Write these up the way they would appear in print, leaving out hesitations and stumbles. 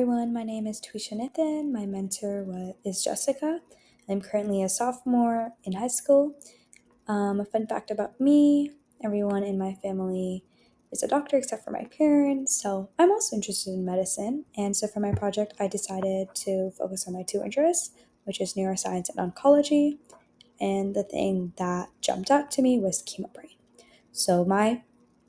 everyone, my name is Tvisha Nitin. My mentor is Jessica. I'm currently a sophomore in high school. A fun fact about me, everyone in my family is a doctor except for my parents, so I'm also interested in medicine. And so for my project, I decided to focus on my two interests, which is neuroscience and oncology. And the thing that jumped out to me was chemo brain. So my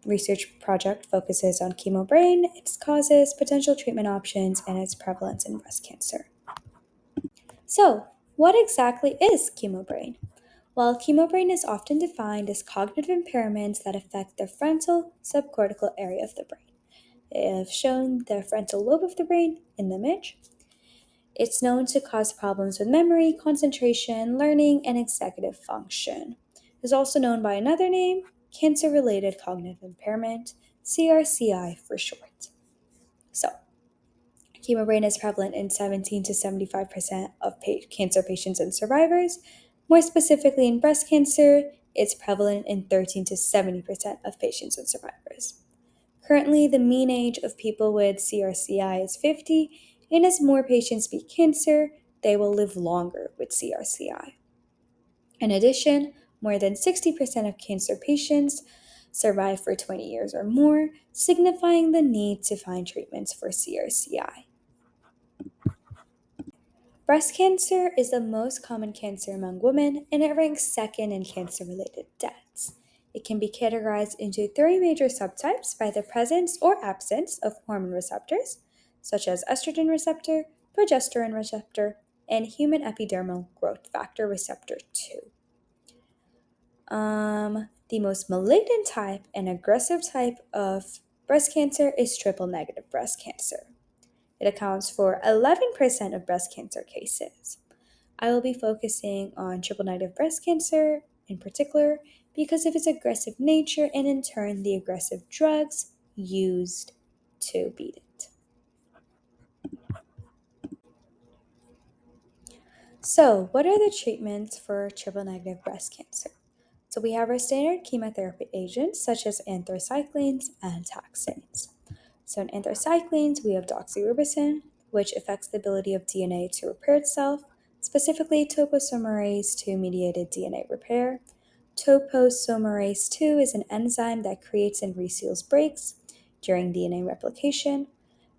research project focuses on chemo brain, its causes, potential treatment options, and its prevalence in breast cancer. So, what exactly is chemo brain? Well, chemo brain is often defined as cognitive impairments that affect the frontal subcortical area of the brain. They have shown the frontal lobe of the brain in the image. It's known to cause problems with memory, concentration, learning, and executive function. It's also known by another name, cancer related cognitive impairment, CRCI for short. So, chemo brain is prevalent in 17 to 75% of cancer patients and survivors. More specifically, in breast cancer, it's prevalent in 13 to 70% of patients and survivors. Currently, the mean age of people with CRCI is 50, and as more patients beat cancer, they will live longer with CRCI. In addition, more than 60% of cancer patients survive for 20 years or more, signifying the need to find treatments for CRCI. Breast cancer is the most common cancer among women, and it ranks second in cancer related deaths. It can be categorized into three major subtypes by the presence or absence of hormone receptors, such as estrogen receptor, progesterone receptor, and human epidermal growth factor receptor 2. The most malignant type and aggressive type of breast cancer is triple negative breast cancer. It accounts for 11% of breast cancer cases. I will be focusing on triple negative breast cancer in particular because of its aggressive nature and in turn the aggressive drugs used to beat it. So, what are the treatments for triple negative breast cancer? So, we have our standard chemotherapy agents such as anthracyclines and taxanes. So, in anthracyclines, we have doxorubicin, which affects the ability of DNA to repair itself, specifically topoisomerase 2 mediated DNA repair. Topoisomerase 2 is an enzyme that creates and reseals breaks during DNA replication.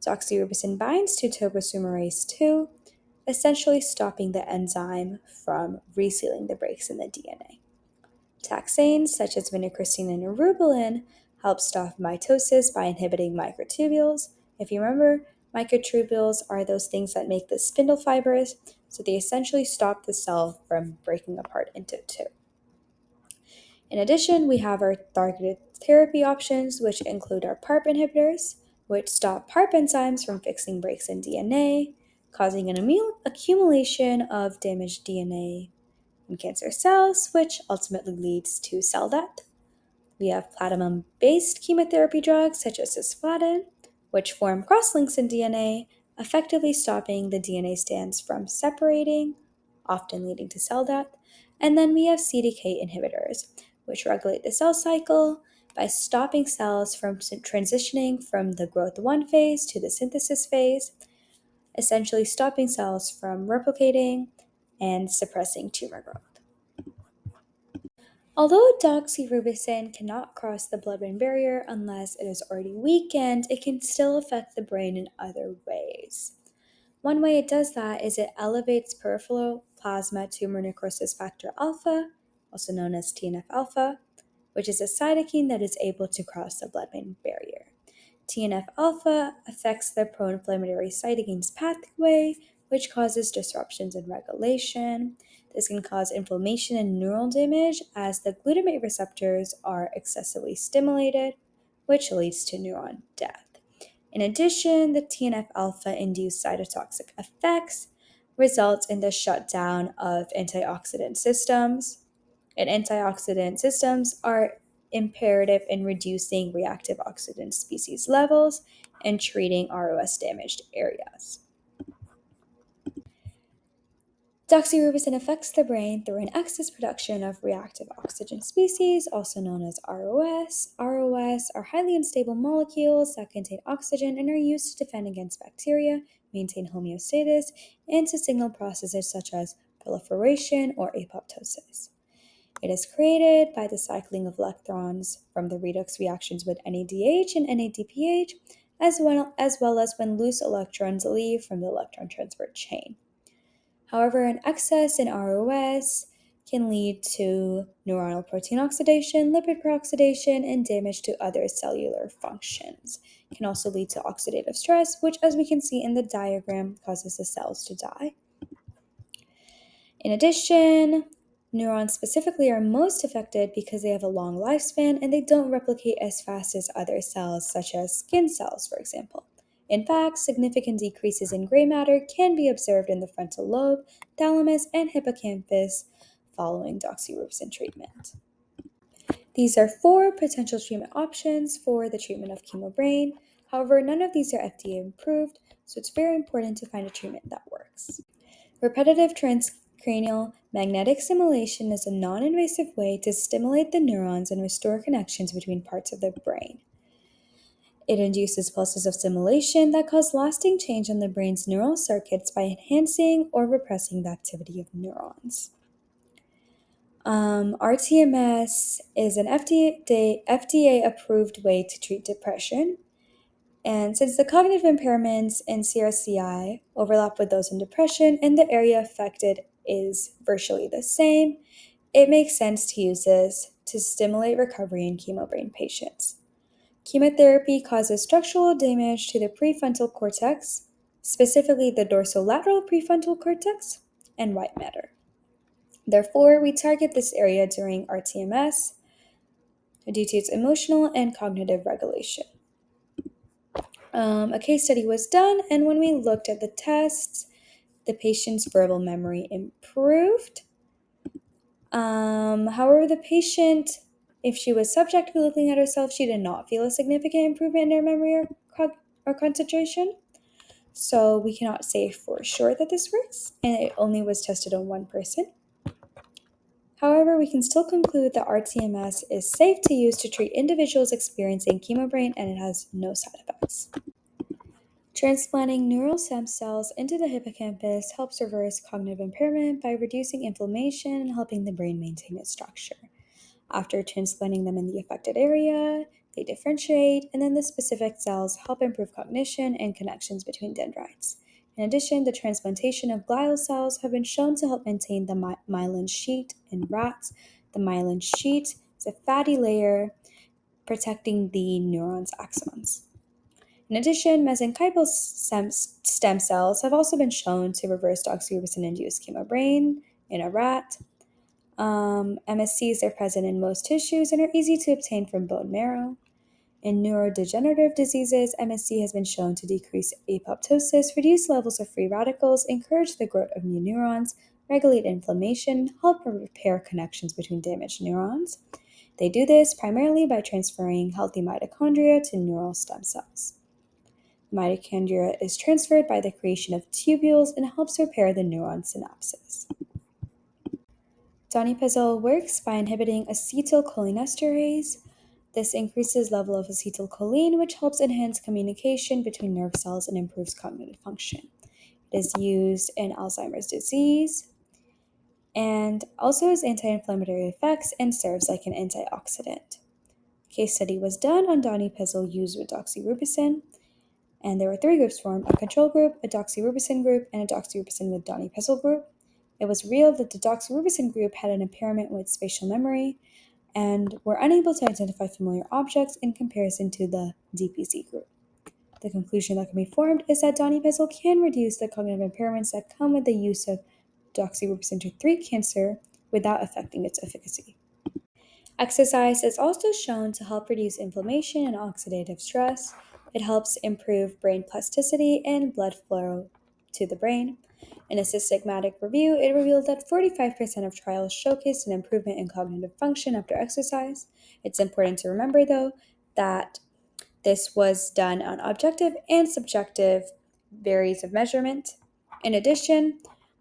Doxorubicin binds to topoisomerase 2, essentially stopping the enzyme from resealing the breaks in the DNA. Taxanes, such as vincristine and eribulin, help stop mitosis by inhibiting microtubules. If you remember, microtubules are those things that make the spindle fibers, so they essentially stop the cell from breaking apart into two. In addition, we have our targeted therapy options, which include our PARP inhibitors, which stop PARP enzymes from fixing breaks in DNA, causing an accumulation of damaged DNA in cancer cells, which ultimately leads to cell death. We have platinum-based chemotherapy drugs such as cisplatin, which form crosslinks in DNA, effectively stopping the DNA strands from separating, often leading to cell death. And then we have CDK inhibitors, which regulate the cell cycle by stopping cells from transitioning from the growth 1 phase to the synthesis phase, essentially stopping cells from replicating and suppressing tumor growth. Although doxorubicin cannot cross the blood-brain barrier unless it is already weakened, it can still affect the brain in other ways. One way it does that is it elevates peripheral plasma tumor necrosis factor alpha, also known as TNF alpha, which is a cytokine that is able to cross the blood-brain barrier. TNF alpha affects the pro-inflammatory cytokines pathway, which causes disruptions in regulation. This can cause inflammation and neural damage as the glutamate receptors are excessively stimulated, which leads to neuron death. In addition, the TNF alpha induced cytotoxic effects results in the shutdown of antioxidant systems. And antioxidant systems are imperative in reducing reactive oxygen species levels and treating ROS damaged areas. Doxorubicin affects the brain through an excess production of reactive oxygen species, also known as ROS. ROS are highly unstable molecules that contain oxygen and are used to defend against bacteria, maintain homeostasis, and to signal processes such as proliferation or apoptosis. It is created by the cycling of electrons from the redox reactions with NADH and NADPH, as well as when loose electrons leave from the electron transport chain. However, an excess in ROS can lead to neuronal protein oxidation, lipid peroxidation, and damage to other cellular functions. It can also lead to oxidative stress, which, as we can see in the diagram, causes the cells to die. In addition, neurons specifically are most affected because they have a long lifespan and they don't replicate as fast as other cells, such as skin cells, for example. In fact, significant decreases in gray matter can be observed in the frontal lobe, thalamus, and hippocampus following doxorubicin treatment. These are 4 potential treatment options for the treatment of chemo brain. However, none of these are FDA approved, so it's very important to find a treatment that works. Repetitive transcranial magnetic stimulation is a non-invasive way to stimulate the neurons and restore connections between parts of the brain. It induces pulses of stimulation that cause lasting change on the brain's neural circuits by enhancing or repressing the activity of neurons. RTMS is an FDA-approved way to treat depression. And since the cognitive impairments in CRCI overlap with those in depression and the area affected is virtually the same, it makes sense to use this to stimulate recovery in chemo brain patients. Chemotherapy causes structural damage to the prefrontal cortex, specifically the dorsolateral prefrontal cortex and white matter. Therefore, we target this area during RTMS due to its emotional and cognitive regulation. A case study was done, and when we looked at the tests, the patient's verbal memory improved. However, the patient, if she was subjectively looking at herself, she did not feel a significant improvement in her memory or concentration. So we cannot say for sure that this works, and it only was tested on 1 person. However, we can still conclude that RTMS is safe to use to treat individuals experiencing chemobrain, and it has no side effects. Transplanting neural stem cells into the hippocampus helps reverse cognitive impairment by reducing inflammation and helping the brain maintain its structure. After transplanting them in the affected area, they differentiate, and then the specific cells help improve cognition and connections between dendrites. In addition, the transplantation of glial cells have been shown to help maintain the myelin sheet in rats. The myelin sheet is a fatty layer protecting the neuron's axons. In addition, mesenchymal stem cells have also been shown to reverse doxorubicin-induced chemobrain in a rat. MSCs are present in most tissues and are easy to obtain from bone marrow. In neurodegenerative diseases, MSC has been shown to decrease apoptosis, reduce levels of free radicals, encourage the growth of new neurons, regulate inflammation, help repair connections between damaged neurons. They do this primarily by transferring healthy mitochondria to neural stem cells. Mitochondria is transferred by the creation of tubules and helps repair the neuron synapses. Donepezil works by inhibiting acetylcholinesterase. This increases level of acetylcholine, which helps enhance communication between nerve cells and improves cognitive function. It is used in Alzheimer's disease and also has anti-inflammatory effects and serves like an antioxidant. A case study was done on donepezil used with doxorubicin, and there were 3 groups formed: a control group, a doxorubicin group, and a doxorubicin with donepezil group. It was revealed that the doxorubicin group had an impairment with spatial memory and were unable to identify familiar objects in comparison to the DPZ group. The conclusion that can be formed is that donepezil can reduce the cognitive impairments that come with the use of doxorubicin to treat cancer without affecting its efficacy. Exercise is also shown to help reduce inflammation and oxidative stress. It helps improve brain plasticity and blood flow to the brain. In a systematic review, it revealed that 45% of trials showcased an improvement in cognitive function after exercise. It's important to remember, though, that this was done on objective and subjective varies of measurement. In addition,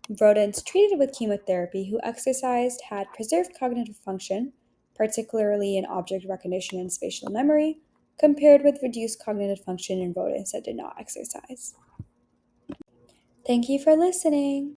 Rodents treated with chemotherapy who exercised had preserved cognitive function, particularly in object recognition and spatial memory, compared with reduced cognitive function in rodents that did not exercise. Thank you for listening.